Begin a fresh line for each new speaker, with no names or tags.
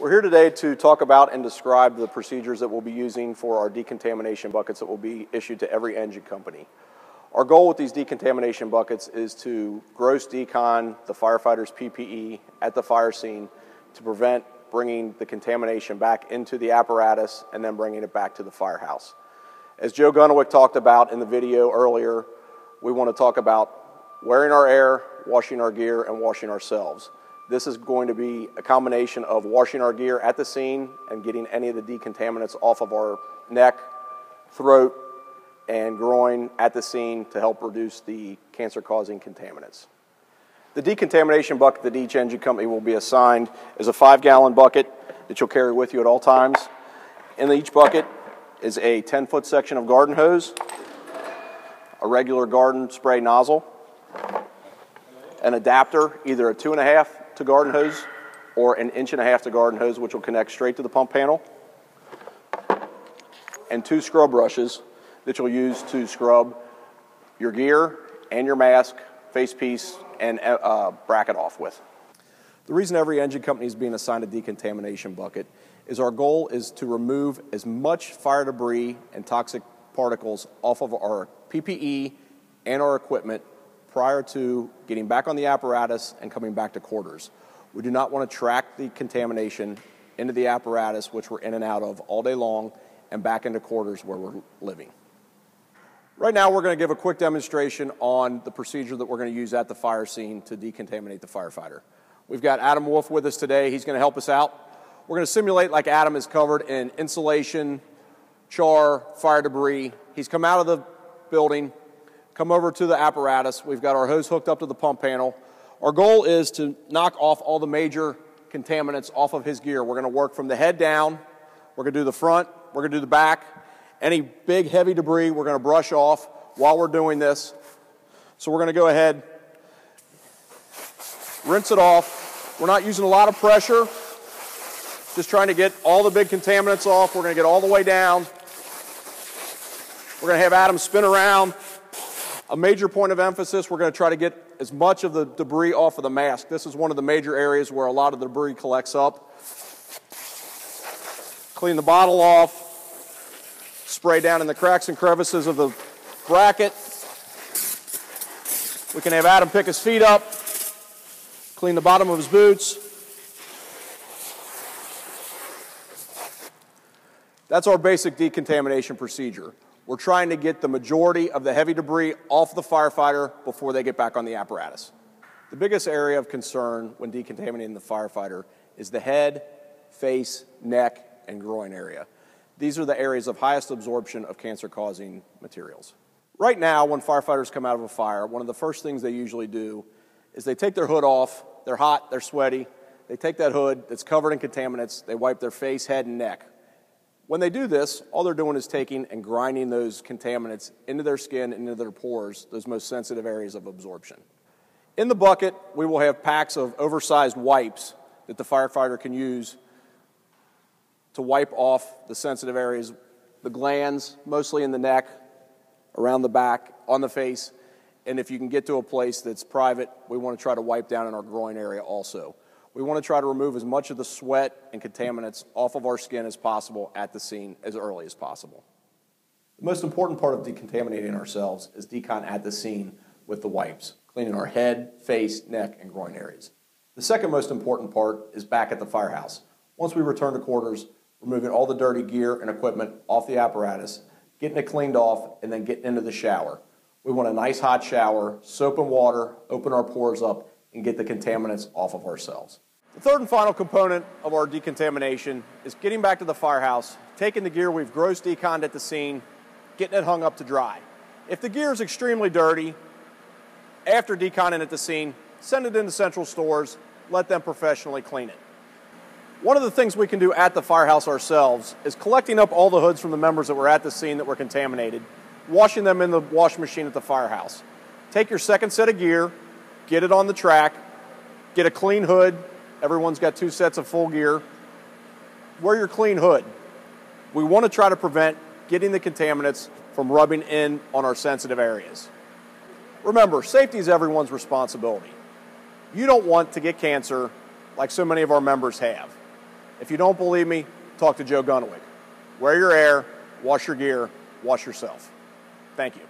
We're here today to talk about and describe the procedures that we'll be using for our decontamination buckets that will be issued to every engine company. Our goal with these decontamination buckets is to gross decon the firefighter's PPE at the fire scene to prevent bringing the contamination back into the apparatus and then bringing it back to the firehouse. As Joe Gunnewick talked about in the video earlier, we want to talk about wearing our air, washing our gear, and washing ourselves. This is going to be a combination of washing our gear at the scene and getting any of the decontaminants off of our neck, throat, and groin at the scene to help reduce the cancer-causing contaminants. The decontamination bucket that each engine company will be assigned is a 5-gallon bucket that you'll carry with you at all times. In each bucket is a 10-foot section of garden hose, a regular garden spray nozzle, an adapter, either a 2.5 to garden hose or an 1.5 inch to garden hose, which will connect straight to the pump panel, and 2 scrub brushes that you'll use to scrub your gear and your mask, face piece, and bracket off with. The reason every engine company is being assigned a decontamination bucket is our goal is to remove as much fire debris and toxic particles off of our PPE and our equipment prior to getting back on the apparatus and coming back to quarters. We do not want to track the contamination into the apparatus, which we're in and out of all day long, and back into quarters where we're living. Right now, we're going to give a quick demonstration on the procedure that we're going to use at the fire scene to decontaminate the firefighter. We've got Adam Wolf with us today. He's going to help us out. We're going to simulate like Adam is covered in insulation, char, fire debris. He's come out of the building, come over to the apparatus. We've got our hose hooked up to the pump panel. Our goal is to knock off all the major contaminants off of his gear. We're going to work from the head down. We're going to do the front. We're going to do the back. Any big, heavy debris we're going to brush off while we're doing this. So we're going to go ahead, rinse it off. We're not using a lot of pressure, just trying to get all the big contaminants off. We're going to get all the way down. We're going to have Adam spin around. A major point of emphasis, we're going to try to get as much of the debris off of the mask. This is one of the major areas where a lot of the debris collects up. Clean the bottle off. Spray down in the cracks and crevices of the bracket. We can have Adam pick his feet up. Clean the bottom of his boots. That's our basic decontamination procedure. We're trying to get the majority of the heavy debris off the firefighter before they get back on the apparatus. The biggest area of concern when decontaminating the firefighter is the head, face, neck, and groin area. These are the areas of highest absorption of cancer-causing materials. Right now, when firefighters come out of a fire, one of the first things they usually do is they take their hood off. They're hot, they're sweaty. They take that hood that's covered in contaminants. They wipe their face, head, and neck. When they do this, all they're doing is taking and grinding those contaminants into their skin, into their pores, those most sensitive areas of absorption. In the bucket, we will have packs of oversized wipes that the firefighter can use to wipe off the sensitive areas, the glands, mostly in the neck, around the back, on the face, and if you can get to a place that's private, we want to try to wipe down in our groin area also. We want to try to remove as much of the sweat and contaminants off of our skin as possible at the scene as early as possible. The most important part of decontaminating ourselves is decon at the scene with the wipes, cleaning our head, face, neck, and groin areas. The second most important part is back at the firehouse. Once we return to quarters, removing all the dirty gear and equipment off the apparatus, getting it cleaned off, and then getting into the shower. We want a nice hot shower, soap and water, open our pores up, and get the contaminants off of ourselves. The third and final component of our decontamination is getting back to the firehouse, taking the gear we've gross deconned at the scene, getting it hung up to dry. If the gear is extremely dirty, after deconning at the scene, send it into central stores, let them professionally clean it. One of the things we can do at the firehouse ourselves is collecting up all the hoods from the members that were at the scene that were contaminated, washing them in the wash machine at the firehouse. Take your second set of gear, get it on the track, get a clean hood. Everyone's got 2 sets of full gear. Wear your clean hood. We want to try to prevent getting the contaminants from rubbing in on our sensitive areas. Remember, safety is everyone's responsibility. You don't want to get cancer like so many of our members have. If you don't believe me, talk to Joe Gunnewick. Wear your air, wash your gear, wash yourself. Thank you.